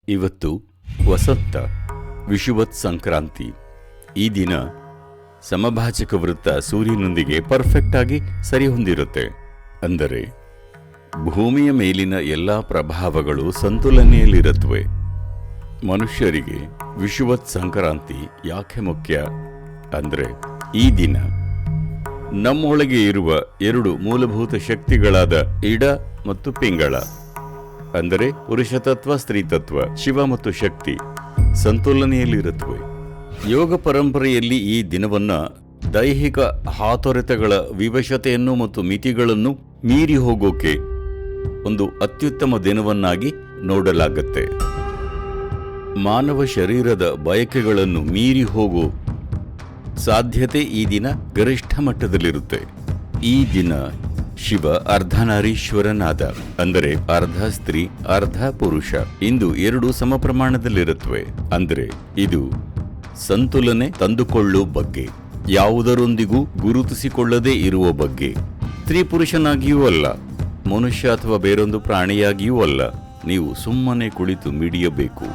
ಇವತ್ತು ವಸಂತ ವಿಷುವತ್ ಸಂಕ್ರಾಂತಿ. ಈ ದಿನ ಸಮಭಾಜಕ ವೃತ್ತ ಸೂರ್ಯನೊಂದಿಗೆ ಪರ್ಫೆಕ್ಟ್ ಆಗಿ ಸರಿ ಹೊಂದಿರುತ್ತೆ. ಅಂದರೆ ಭೂಮಿಯ ಮೇಲಿನ ಎಲ್ಲ ಪ್ರಭಾವಗಳು ಸಂತುಲನೆಯಲ್ಲಿರುತ್ತವೆ. ಮನುಷ್ಯರಿಗೆ ವಿಷುವತ್ ಸಂಕ್ರಾಂತಿ ಯಾಕೆ ಮುಖ್ಯ ಅಂದರೆ, ಈ ದಿನ ನಮ್ಮೊಳಗೆ ಇರುವ ಎರಡು ಮೂಲಭೂತ ಶಕ್ತಿಗಳಾದ ಇಡ ಮತ್ತು ಪಿಂಗಳ, ಅಂದರೆ ಪುರುಷತತ್ವ ಸ್ತ್ರೀತತ್ವ, ಶಿವ ಮತ್ತು ಶಕ್ತಿ ಸಂತುಲನೆಯಲ್ಲಿರುತ್ತವೆ. ಯೋಗ ಪರಂಪರೆಯಲ್ಲಿ ಈ ದಿನವನ್ನ ದೈಹಿಕ ಹಾತೊರೆತಗಳ ವಿವಶತೆಯನ್ನು ಮತ್ತು ಮಿತಿಗಳನ್ನು ಮೀರಿ ಹೋಗೋಕೆ ಒಂದು ಅತ್ಯುತ್ತಮ ದಿನವನ್ನಾಗಿ ನೋಡಲಾಗತ್ತೆ. ಮಾನವ ಶರೀರದ ಬಯಕೆಗಳನ್ನು ಮೀರಿ ಹೋಗೋ ಸಾಧ್ಯತೆ ಈ ದಿನ ಗರಿಷ್ಠ ಮಟ್ಟದಲ್ಲಿರುತ್ತೆ. ಈ ದಿನ ಶಿವ ಅರ್ಧನಾರೀಶ್ವರನಾದ, ಅಂದರೆ ಅರ್ಧ ಸ್ತ್ರೀ ಅರ್ಧ ಪುರುಷ, ಇಂದು ಎರಡು ಸಮ ಪ್ರಮಾಣದಲ್ಲಿರುತ್ತವೆ. ಅಂದರೆ ಇದು ಸಂತುಲನೆ ತಂದುಕೊಳ್ಳೋ ಬಗ್ಗೆ, ಯಾವುದರೊಂದಿಗೂ ಗುರುತಿಸಿಕೊಳ್ಳದೇ ಇರುವ ಬಗ್ಗೆ. ಸ್ತ್ರೀ ಪುರುಷನಾಗಿಯೂ ಅಲ್ಲ, ಮನುಷ್ಯ ಅಥವಾ ಬೇರೊಂದು ಪ್ರಾಣಿಯಾಗಿಯೂ ಅಲ್ಲ. ನೀವು ಸುಮ್ಮನೆ ಕುಳಿತು ಮಿಡಿಯಬೇಕು.